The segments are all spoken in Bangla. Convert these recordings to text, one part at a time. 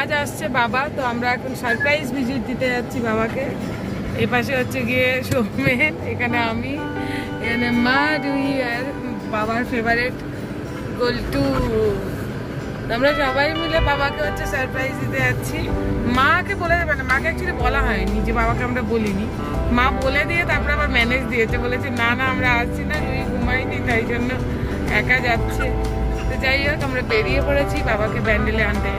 আজ আসছে বাবা, তো আমরা এখন সারপ্রাইজ ভিজিট দিতে যাচ্ছি বাবাকে। এই পাশে হচ্ছে গিয়ে সৌমেন, এখানে আমি, এখানে মা, রুহি আর বাবার ফেভারিট গোলটু। আমরা সবাই মিলে বাবাকে হচ্ছে সারপ্রাইজ দিতে যাচ্ছি। মাকে বলে দেবে না, মাকে অ্যাকচুয়ালি বলা হয়নি যে বাবাকে আমরা বলিনি। মা বলে দিয়ে তারপরে আবার ম্যানেজ দিয়েছে, বলেছে না না আমরা আসছি না, রুহি ঘুমাইনি তাই জন্য একা যাচ্ছে। তো যাই হোক আমরা বেরিয়ে পড়েছি বাবাকে ব্যান্ডেলে আনতে।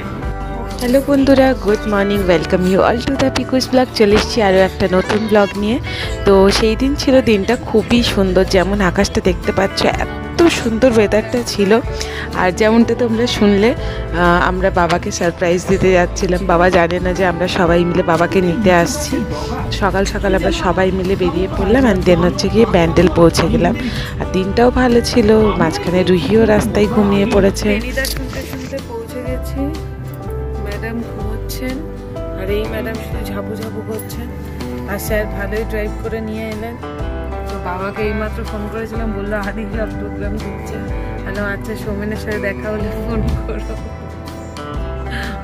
হ্যালো বন্ধুরা, good morning, welcome you all to the Piku's blog. চলে এসেছি আরও একটা নতুন ব্লগ নিয়ে। তো সেই দিন ছিল দিনটা খুবই সুন্দর, যেমন আকাশটা দেখতে পাচ্ছ, এত সুন্দর ওয়েদারটা ছিল। আর যেমনটা তোমরা শুনলে, আমরা বাবাকে সারপ্রাইজ দিতে যাচ্ছিলাম। বাবা জানে না যে আমরা সবাই মিলে বাবাকে নিতে আসছি। সকাল সকাল আমরা সবাই মিলে বেরিয়ে পড়লাম, অ্যান্ড দেন হচ্ছে গিয়ে ব্যান্ডেল পৌঁছে গেলাম। আর দিনটাও ভালো ছিল, মাঝখানে রুহিও রাস্তায় ঘুমিয়ে পড়েছে। শুনতে শুনতে পৌঁছে গেছি। ম্যাডাম ঘুমোচ্ছেন আর এই ম্যাডাম শুধু ঝাবু ঝাবু করছেন। আর স্যার ভালোই ড্রাইভ করে নিয়ে এলেন। তো বাবাকে এইমাত্র ফোন করেছিলাম, বললো আদি সব প্রোগ্রাম দিচ্ছে। হ্যালো, আচ্ছা সৌমেনের সাথে দেখা হলে ফোন করো।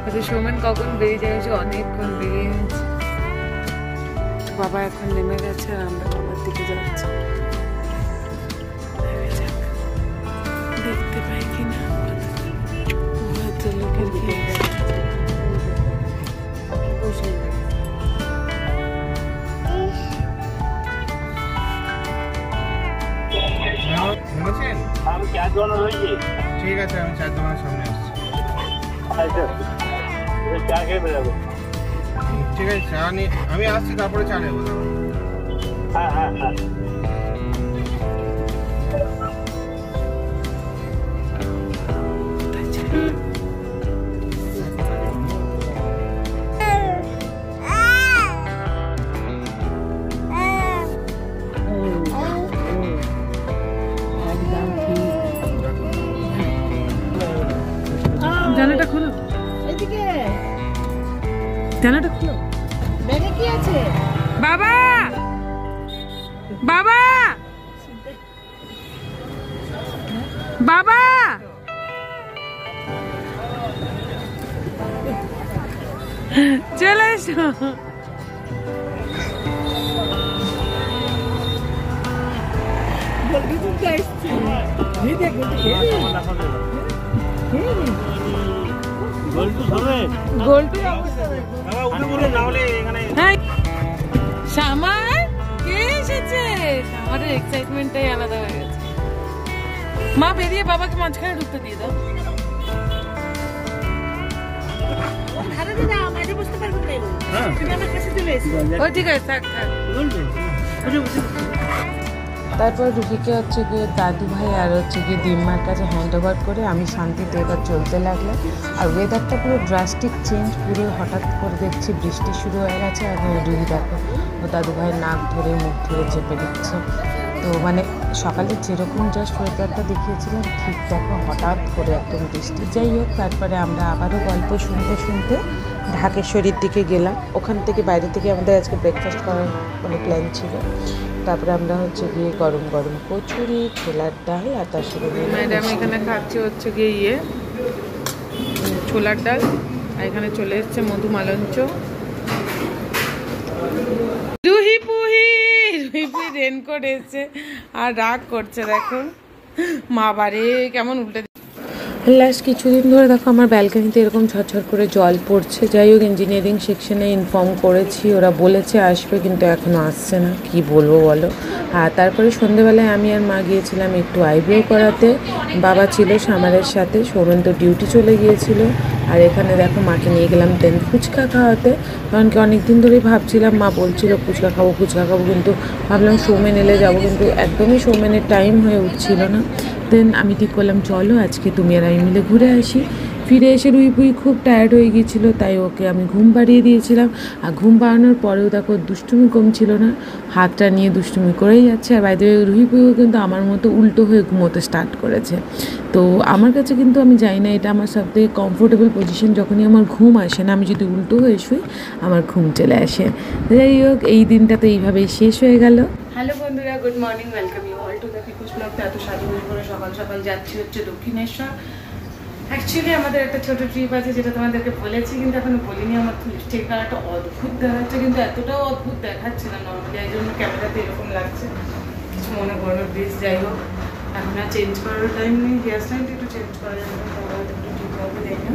আচ্ছা সৌমেন কখন বেরিয়ে যাচ্ছে? অনেকক্ষণ বেরিয়ে গেছে। বাবা এখন নেমে গেছে আর আমরা বাবার দিকে যাচ্ছি। দেখতে পাই কিনা লোকের ভিড়। ঠিক আছে, আমি চার দোকানের সামনে আসছি। ঠিক আছে, চা নিয়ে আমি আসছি, তারপরে চা নেবো। হ্যাঁ হ্যাঁ হ্যাঁ। জানাটা খুলো, এদিকে জানাটা খুলো। ব্যাগে কি আছে? বাবা বাবা বাবা, চলে এসো। সামার কে এসেছে? সামারের এক্সাইটমেন্টটাই আলাদা হয়ে গেছে। মা বেরিয়ে বাবাকে মাঝখানে ঢুকতে দিয়ে দাও। ও ঠিক আছে, থাক থাক। তারপর রুহিকে হচ্ছে গিয়ে দাদু ভাই আর হচ্ছে গিয়ে দিম্মার কাছে হ্যান্ড ওভার করে আমি শান্তিতে এবার চলতে লাগলাম। আর ওয়েদারটা পুরো ড্রাস্টিক চেঞ্জ, পুরো হঠাৎ করে দেখছি বৃষ্টি শুরু হয়ে গেছে। আর রুহি দেখো, ও দাদু ভাইয়ের নাক ধরে মুখ ধরে চেপে দিচ্ছে। তো মানে সকালে যেরকম জাস্ট ওয়েদারটা দেখিয়েছিলাম, ঠিক দেখো হঠাৎ করে একদম বৃষ্টি। যাই হোক, তারপরে আমরা আবারও গল্প শুনতে শুনতে ঢাকেশ্বরীর দিকে গেলাম। ওখান থেকে বাইরে থেকে আমাদের আজকে ব্রেকফাস্ট করার মানে প্ল্যান ছিল। তারপরে আমরা হচ্ছে গিয়ে গরম গরম কচুরি, ছোলার ডাল আর তার সাথে ম্যাডাম এখানে খাচ্ছে হচ্ছে গিয়ে ছোলার ডাল। আর এখানে চলে এসছে মধু মালঞ্চ। রুহি পুহি রেনকোট এসছে আর রাগ করছে, দেখো মা বারে কেমন উল্টে। লাস্ট কিছুদিন ধরে দেখো আমার ব্যালকনিতে এরকম ঝরঝর করে জল পড়ছে। যাই হোক, ইঞ্জিনিয়ারিং সেকশনে ইনফর্ম করেছি, ওরা বলেছে আসবে, কিন্তু এখনও আসছে না। কি বলবো বলো। আর তারপরে সন্ধ্যেবেলায় আমি আর মা গিয়েছিলাম একটু আইব্রো করাতে। বাবা ছিল সামারের সাথে, সৌমেন তো ডিউটি চলে গিয়েছিল। আর এখানে দেখো মাকে নিয়ে গেলাম দেন ফুচকা খাওয়াতে, কারণ কি অনেকদিন ধরেই ভাবছিলাম, মা বলছিল ফুচকা খাবো, কিন্তু ভাবলাম সৌমেন এলে যাবো, কিন্তু একদমই সৌমেনের টাইম হয়ে উঠছিল না। দেন আমি ঠিক করলাম চলো আজকে তুমি আর আমি মিলে ঘুরে আসি। ফিরে এসে রুহি খুব টায়ার্ড হয়ে গিয়েছিলো, তাই ওকে আমি ঘুম পাড়িয়ে দিয়েছিলাম। আর ঘুম পাড়ানোর পরেও দেখো দুষ্টুমি কমছিল না, হাতটা নিয়ে দুষ্টুমি করেই যাচ্ছে। আর বাইরে রুহিও কিন্তু আমার মতো উল্টো হয়ে ঘুমোতে স্টার্ট করেছে। তো আমার কাছে কিন্তু আমি জানি না, এটা আমার সবথেকে কমফোর্টেবল পজিশন। যখনই আমার ঘুম আসে না, আমি যদি উল্টো হয়ে শুই আমার ঘুম চলে আসে। যাই হোক, এই দিনটা তো এইভাবেই শেষ হয়ে গেল। হ্যালো বন্ধুরা, good morning, welcome you all to the Piku's blog. এত সাজুগুজু করে সকাল সকাল যাচ্ছি হচ্ছে দক্ষিণেশ্বর। অ্যাকচুয়ালি আমাদের একটা ছোট ট্রিপ আছে যেটা তোমাদেরকে বলেছি, কিন্তু এখনো বলিনি। আমার লিপস্টিক কালারটা অদ্ভুত দেখাচ্ছে, কিন্তু এতটাও অদ্ভুত দেখাচ্ছে না নর্মালি, এই জন্য ক্যামেরাতে এরকম লাগছে। কিছু মনে করবে প্লিজ। যাই হোক, এখন আর চেঞ্জ করার টাইম নেই, হেয়ার স্টাইলটা একটু চেঞ্জ করা যাবে, একটু ঠিক হবে, তাই না?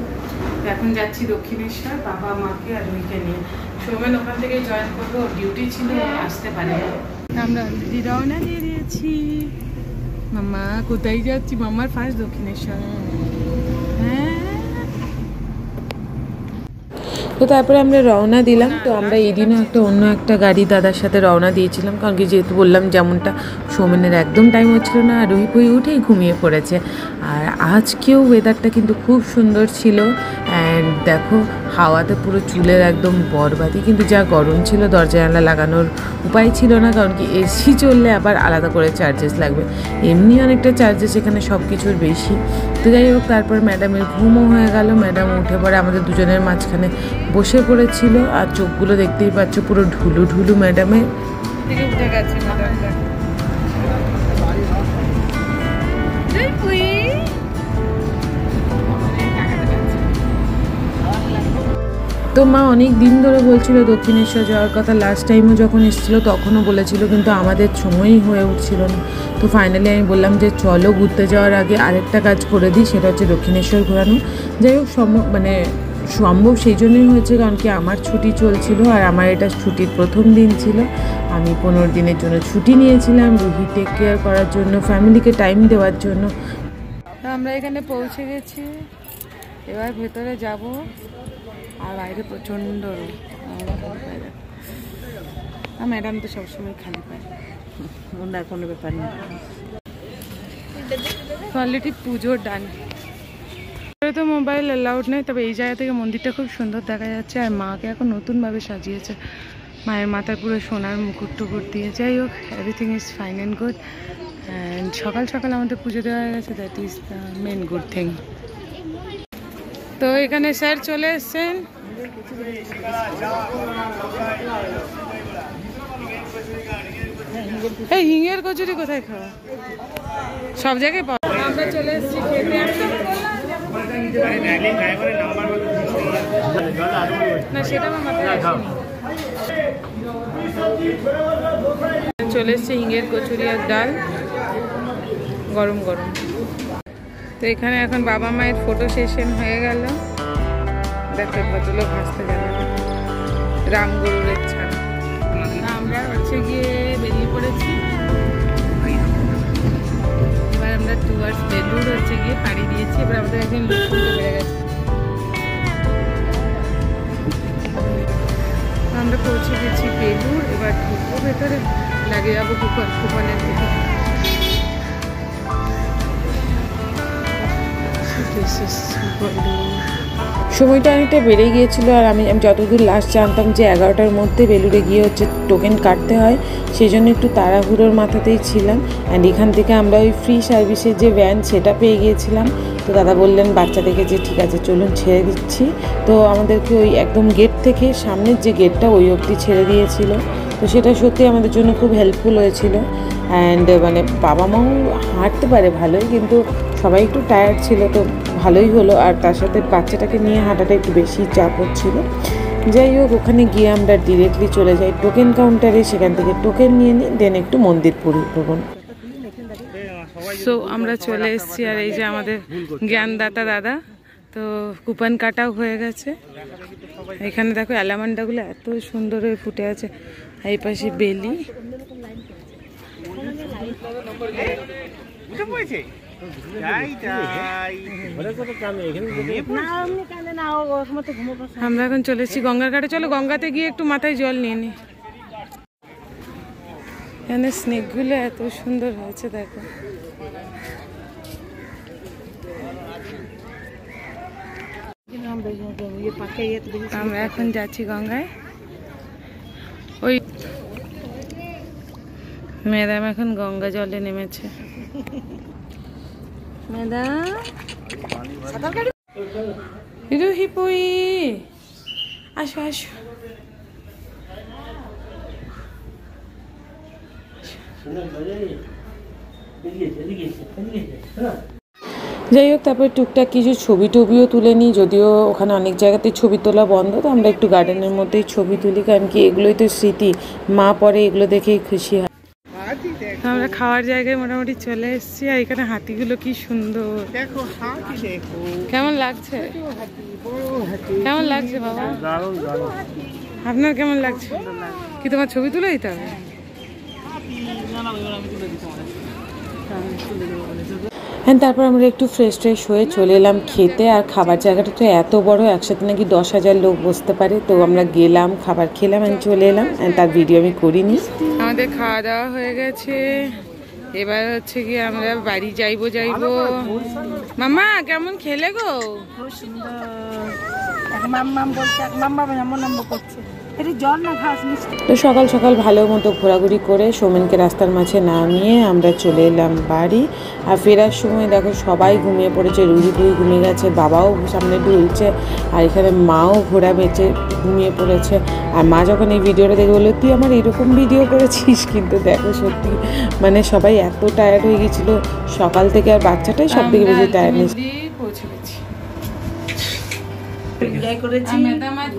এখন যাচ্ছি দক্ষিণেশ্বর বাবা মাকে আর রুইকে নিয়ে। সৌমেন ওখান থেকে জয়েন করবো, ওর ডিউটি ছিল, আসতে পারে। আমরা অলরেডি রওনা দিয়ে দিয়েছি। মামা কোথায় যাচ্ছি? মামার ফার্স্ট দক্ষিণেশ্বর। তো তারপরে আমরা রওনা দিলাম। তো আমরা এই দিনও অন্য একটা গাড়ি দাদার সাথে রওনা দিয়েছিলাম, কারণ কি যেহেতু বললাম যেমনটা সৌমেনের একদম টাইম হচ্ছিল না, আর রুহি পুহি উঠেই ঘুমিয়ে পড়েছে। আর আজকেও ওয়েদারটা কিন্তু খুব সুন্দর ছিল। অ্যান্ড দেখো হাওয়াতে পুরো চুলের একদম বরবাদি, কিন্তু যা গরম ছিল দরজা জানলা লাগানোর উপায় ছিল না, কারণ কি এসি চললে আবার আলাদা করে চার্জেস লাগবে, এমনি অনেকটা চার্জেস এখানে সব কিছুর বেশি। তো যাই হোক, তারপর ম্যাডামের ঘুমও হয়ে গেল। ম্যাডাম উঠে পড়ে আমাদের দুজনের মাঝখানে বসে পড়েছিল, আর চোখগুলো দেখতেই পাচ্ছ পুরো ঢুলু ঢুলু ম্যাডামের। উঠে গেছে ম্যাডামটা। তো মা অনেক দিন ধরে বলছিল দক্ষিণেশ্বর যাওয়ার কথা, লাস্ট টাইমও যখন এসেছিলো তখনও বলেছিল, কিন্তু আমাদের সময়ই হয়ে উঠছিল না। তো ফাইনালি আমি বললাম যে চলো ঘুরতে যাওয়ার আগে আরেকটা কাজ করে দিই, সেটা হচ্ছে দক্ষিণেশ্বর ঘোরানো। যাই হোক সম্ভব সেই জন্যই হয়েছে, কারণ কি আমার ছুটি চলছিল, আর আমার এটা ছুটির প্রথম দিন ছিল। আমি 15 দিনের জন্য ছুটি নিয়েছিলাম, রুহি টেক কেয়ার করার জন্য, ফ্যামিলিকে টাইম দেওয়ার জন্য। আমরা এখানে পৌঁছে গেছি, এবার ভেতরে যাব। আর বাইরে প্রচণ্ড রোদ, ম্যাডাম তো সবসময় খালি পায়, ওনার কোনো ব্যাপার নেই। অলরেডি পুজোর ডান তো মোবাইল অ্যালাউড নেই, তবে এই জায়গা থেকে মন্দিরটা খুব সুন্দর দেখা যাচ্ছে। আর মাকে এখন নতুনভাবে সাজিয়েছে, মায়ের মাথায় পুরো সোনার মুকুট টুকুট দিয়ে। যাই হোক, everything is fine and good. And সকাল সকাল আমাদের পুজো দেওয়া হয়ে গেছে, that is the main good thing. তো এখানে স্যার চলে এসছেন। এই হিঙের কচুরি কোথায় খাওয়া? সব জায়গায় পাওয়া। আমরা চলে এসেছি খেতে। না সেটা আমার মাথায় আসেনি। চলে এসছে হিঙের কচুরি আর ডাল, গরম গরম। তো এখানে এখন বাবা মায়ের ফটো সেশন হয়ে গেল। দেখো ভদ্রলোক হাসতে জানে না, রাম গরুরের ছাড়া। আমরা হচ্ছে গিয়ে বেরিয়ে পড়েছি। এবার আমরা টুয়ার্ডস বেলুর হচ্ছে গিয়ে পাড়ি দিয়েছি। এবার আমাদের একদিন লোক শুনতে বেড়ে গেছে। আমরা পৌঁছে গেছি বেলুর। এবার ঢুকবো ভেতরে, লাগে যাবো কুপনের দিকে। সময়টা অনেকটা বেড়ে গিয়েছিল, আর আমি যতদূর লাস্ট জানতাম যে 11টার মধ্যে বেলুড়ে গিয়ে হচ্ছে টোকেন কাটতে হয়, সেই জন্য একটু তাড়াহুড়োর মাথাতেই ছিলাম। অ্যান্ড এখান থেকে আমরা ওই ফ্রি সার্ভিসের যে ভ্যান সেটা পেয়ে গিয়েছিলাম। তো দাদা বললেন বাচ্চাদেরকে যে ঠিক আছে চলুন ছেড়ে দিচ্ছি। তো আমাদেরকে ওই একদম গেট থেকে সামনের যে গেটটা ওই অবধি ছেড়ে দিয়েছিল। তো সেটা সত্যি আমাদের জন্য খুব হেল্পফুল হয়েছিল। অ্যান্ড বাবা মাও হাঁটতে পারে ভালোই, কিন্তু সবাই একটু টায়ার্ড ছিল, তো ভালোই হলো। আর তার সাথে বাচ্চাটাকে নিয়ে হাঁটাটা একটু বেশি চাপ হচ্ছিল। যাই হোক, ওখানে গিয়ে আমরা ডিরেক্টলি চলে যাই টোকেন কাউন্টারে, সেখান থেকে টোকেন নিয়ে নিই, দেন একটু মন্দির পরিভ্রমণ। সো আমরা চলে এসেছি, আর এই যে আমাদের জ্ঞানদাতা দাদা। তো কুপন কাটাও হয়ে গেছে। এখানে দেখো অ্যালামান্ডাগুলো এত সুন্দর হয়ে ফুটে আছে, এই পাশে বেলি। আমরা এখন চলে এসেছি গঙ্গার ঘাটে। চলো গঙ্গাতে গিয়ে একটু মাথায় জল নিয়ে নি। এখানে স্নেকগুলো এত সুন্দর হয়েছে দেখো। আমরা এখন যাচ্ছি গঙ্গায়। ওই ম্যাডাম এখন গঙ্গা জলে নেমেছে। ম্যাডাম রুহি পুই আসো আসো। যাই হোক, তারপরে টুকটাক কিছু ছবি টবিও তুলে নিই, যদিও ওখানে অনেক জায়গাতে ছবি তোলা বন্ধ, তো আমরা একটু গার্ডেনের মধ্যেই ছবি তুলি, কারণ কি এগুলোই তো স্মৃতি, মা পরে এগুলো দেখেই খুশি হয়। আমরা খাওয়ার জায়গায় মোটামুটি চলে এসেছি, আর এখানে হাতিগুলো কি সুন্দর, দেখো হাতি দেখো, কেমন লাগছে? কেমন লাগছে বাবা? দারুণ দারুণ। আপনার কেমন লাগছে? কি তোমার ছবি তুলে দিতে হবে? হ্যাঁ, তারপর আমরা একটু ফ্রেশ হয়ে চলে এলাম খেতে। আর খাবার জায়গাটা তো এত বড়, একসাথে নাকি 10,000 লোক বসতে পারে। তো আমরা গেলাম, খাবার খেলাম, আমি চলে এলাম, তার ভিডিও আমি করিনি। আমাদের খাওয়া দাওয়া হয়ে গেছে, এবার হচ্ছে কি আমরা বাড়ি যাইবো। মামা কেমন খেলে গো? তো সকাল সকাল ভালো মতো ঘোরাঘুরি করে সৌমেনকে রাস্তার মাঝে নামিয়ে আমরা চলে এলাম বাড়ি। আর ফেরার সময় দেখো সবাই ঘুমিয়ে পড়েছে, রুহি ঘুমিয়ে গেছে, বাবাও সামনে ঢুলছে, আর এখানে মাও ঘোড়া বেঁচে ঘুমিয়ে পড়েছে। আর মা যখন এই ভিডিওটা দেখে বললো, তুই আমার এরকম ভিডিও করেছিস, কিন্তু দেখো সত্যি মানে সবাই এত টায়ার্ড হয়ে গেছিলো সকাল থেকে, আর বাচ্চাটাই সব থেকে বেশি টায়ার্ড নিয়েছে। পৌঁছে গেছি।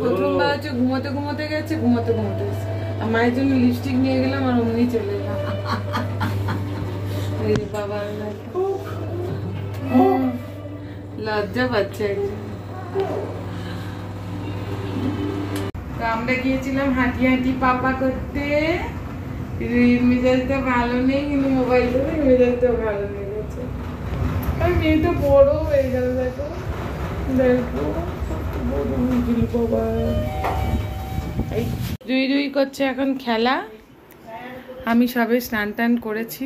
প্রথমবার হচ্ছে ঘুমোতে গেছে, আর মায়ের জন্য লিপস্টিক নিয়ে গেলাম, আর অমনি চলে এলাম। বাবা লজ্জা পাচ্ছে একজন। তো আমরা গিয়েছিলাম হাঁটি পাপা করতে। মেজাজটা ভালো নেই, কিন্তু মোবাইল ধরে মেজাজটা ভালো নেই গেছে। আর মেয়েটা বড় হয়ে গেল, দেখো জুই করছে এখন খেলা। আমি সবে স্নান টান করেছি,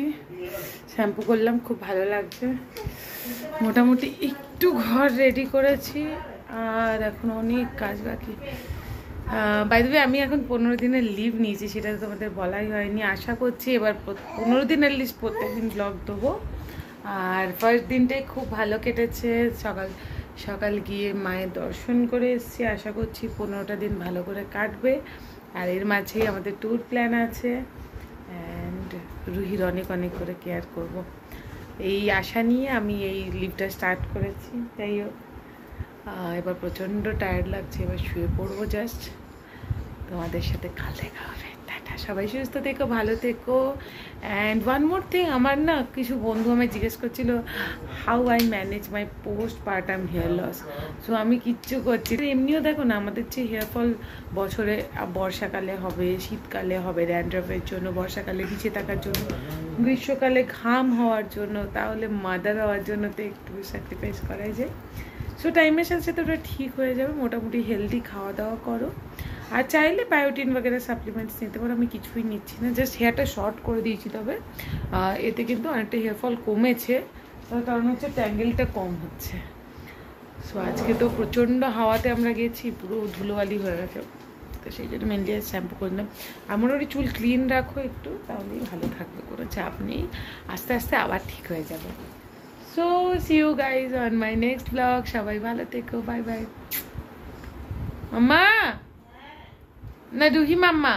শ্যাম্পু করলাম, খুব ভালো লাগছে। মোটামুটি একটু ঘর রেডি করেছি, আর এখন অনেক কাজ বাকি। বাই দ্য ওয়ে, আমি এখন 15 দিনের লিভ নিয়েছি, সেটা তোমাদের বলাই হয়নি। আশা করছি এবার 15 দিন অ্যাটলিস্ট প্রত্যেকদিন ব্লগ দেবো। আর ফার্স্ট দিনটাই খুব ভালো কেটেছে, সকাল গিয়ে মায়ের দর্শন করে এসেছি। আশা করছি 15টা দিন ভালো করে কাটবে। আর এর মাঝেই আমাদের ট্যুর প্ল্যান আছে, অ্যান্ড রুহির অনেক করে কেয়ার করব, এই আশা নিয়ে আমি এই লিভটা স্টার্ট করেছি। যাই হোক, এবার প্রচণ্ড টায়ার্ড লাগছে, এবার শুয়ে পড়বো জাস্ট। তোমাদের সাথে কাল দেখা হবে, টাটা। সবাই সুস্থ থেকো, ভালো থেকো। অ্যান্ড ওয়ান মোর থিং, আমার না কিছু বন্ধু আমায় জিজ্ঞেস করছিল how I manage my post partum hair loss. So আমি কিচ্ছু করছি, এমনিও দেখো না আমাদের যে হেয়ার ফল বছরে বর্ষাকালে হবে, শীতকালে হবে ড্যান্ড্রাফের জন্য, বর্ষাকালে ভিজে থাকার জন্য, গ্রীষ্মকালে ঘাম হওয়ার জন্য, তাহলে মাদার হওয়ার জন্য তো একটু স্যাক্রিফাইস করাই যায়। সো টাইমের সাথে সাথে ওটা ঠিক হয়ে যাবে। মোটামুটি হেলদি খাওয়া দাওয়া করো, আর চাইলে বায়োটিন বগেরা সাপ্লিমেন্টস নিতে পারো। আমি কিছুই নিচ্ছি না, জাস্ট হেয়ারটা শর্ট করে দিয়েছি। তবে এতে কিন্তু অনেকটা হেয়ার ফল কমেছে, তার কারণ হচ্ছে ট্যাঙ্গেলটা কম হচ্ছে। সো আজকে তো প্রচণ্ড হাওয়াতে আমরা গেছি, পুরো ধুলোবালি হয়ে গেছে, তো সেই জন্য মেনলি শ্যাম্পু করলাম। আর মোটামুটি চুল ক্লিন রাখো একটু, তাহলেই ভালো থাকবে, কোনো চাপ নেই, আস্তে আস্তে আবার ঠিক হয়ে যাবে। So see you guys on my next blog. সবাই ভালো থেকো, বাই বাই। মাম্মা না রুহি মাম্মা।